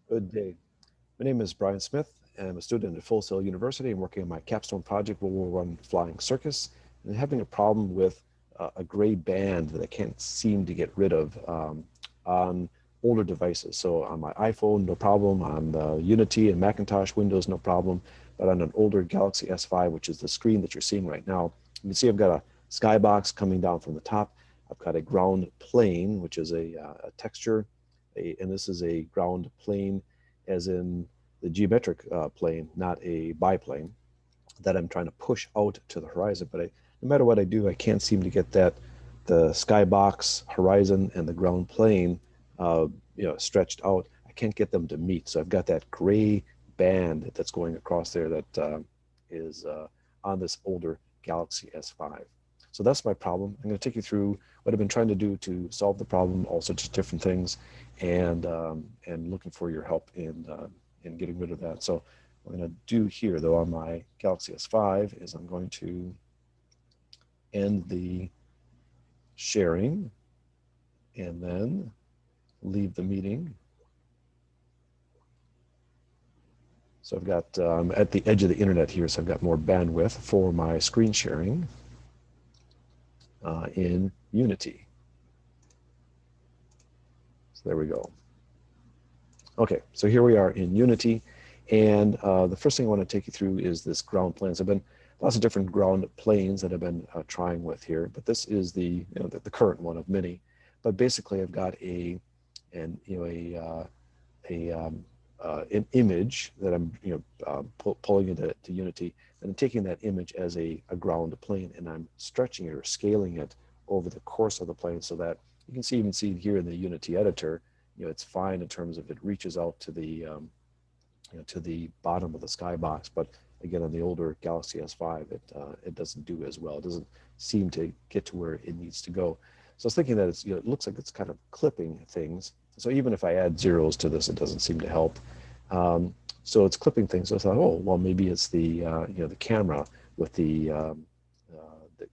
Good day. My name is Brian Smith. I'm a student at Full Sail University. I'm working on my capstone project, War I Flying Circus, and having a problem with a gray band that I can't seem to get rid of on older devices. So on my iPhone, no problem. On the Unity and Macintosh Windows, no problem. But on an older Galaxy S5, which is the screen that you're seeing right now, you can see I've got a skybox coming down from the top. I've got a ground plane, which is a texture, and this is a ground plane as in the geometric plane, not a biplane, that I'm trying to push out to the horizon. But no matter what I do, I can't seem to get the skybox horizon and the ground plane, uh, stretched out. I can't get them to meet. So I've got that gray band that's going across there that is on this older Galaxy S5. So that's my problem. I'm going to take you through what I've been trying to do to solve the problem, all sorts of different things, and looking for your help in getting rid of that. So what I'm going to do here, though, on my Galaxy S5 is I'm going to end the sharing and then leave the meeting. So I've got at the edge of the internet here, so I've got more bandwidth for my screen sharing in Unity. So there we go. Okay, so here we are in Unity, and the first thing I want to take you through is this ground planes. There have been lots of different ground planes that I've been trying with here, but this is the current one of many. But basically, I've got an image that I'm pulling into Unity, and I'm taking that image as a ground plane, and I'm stretching it or scaling it over the course of the plane so that you can even see here in the Unity editor. It's fine in terms of it reaches out to the bottom of the skybox, but again, on the older Galaxy S5, it doesn't do as well. It doesn't seem to get to where it needs to go. So I was thinking that it looks like it's kind of clipping things. So even if I add zeros to this, it doesn't seem to help. So it's clipping things. So I thought, oh, well, maybe it's the the camera with the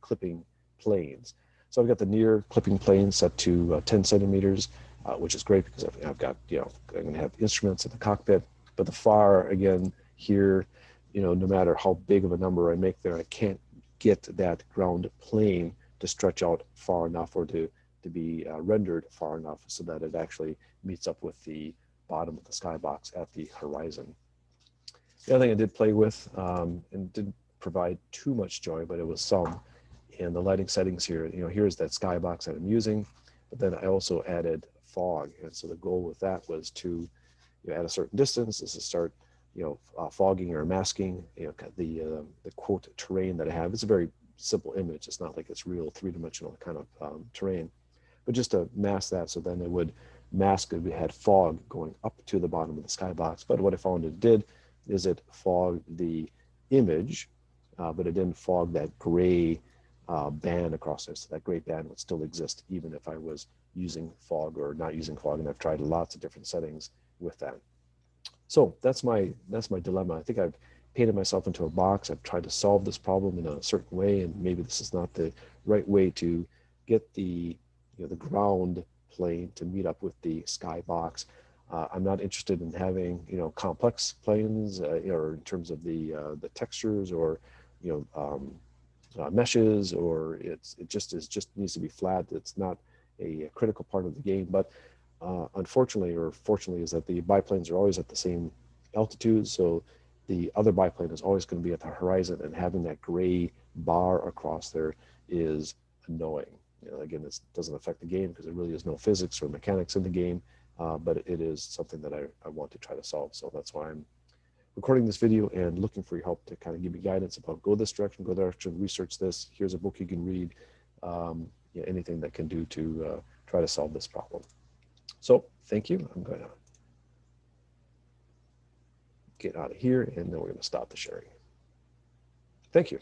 clipping planes. So I've got the near clipping plane set to 10 centimeters. Which is great because I've got, I'm going to have instruments in the cockpit, but the far, again, here, no matter how big of a number I make there, I can't get that ground plane to stretch out far enough or to be rendered far enough so that it actually meets up with the bottom of the skybox at the horizon. The other thing I did play with, and didn't provide too much joy, but it was some, in the lighting settings here, here's that skybox that I'm using, but then I also added fog. And so the goal with that was to, at a certain distance, is to start, fogging or masking, the quote terrain that I have. It's a very simple image. It's not like it's real three-dimensional kind of terrain, but just to mask that. So then it would mask it. We had fog going up to the bottom of the skybox. But what I found it did is it fogged the image, but it didn't fog that gray band across there. So that gray band would still exist even if I was using fog or not using fog, and I've tried lots of different settings with that. So that's my dilemma. I think I've painted myself into a box. I've tried to solve this problem in a certain way, and maybe this is not the right way to get the the ground plane to meet up with the skybox. I'm not interested in having complex planes, or in terms of the textures or meshes, or it just needs to be flat. It's not a critical part of the game, but unfortunately or fortunately is that the biplanes are always at the same altitude, so the other biplane is always going to be at the horizon, and having that gray bar across there is annoying. Again, this doesn't affect the game because there really is no physics or mechanics in the game, but it is something that I want to try to solve. So that's why I'm recording this video and looking for your help to kind of give me guidance about go this direction, go that direction, research this. Here's a book you can read. Anything that can do to try to solve this problem. So thank you. I'm going to get out of here, and then we're going to stop the sharing. Thank you.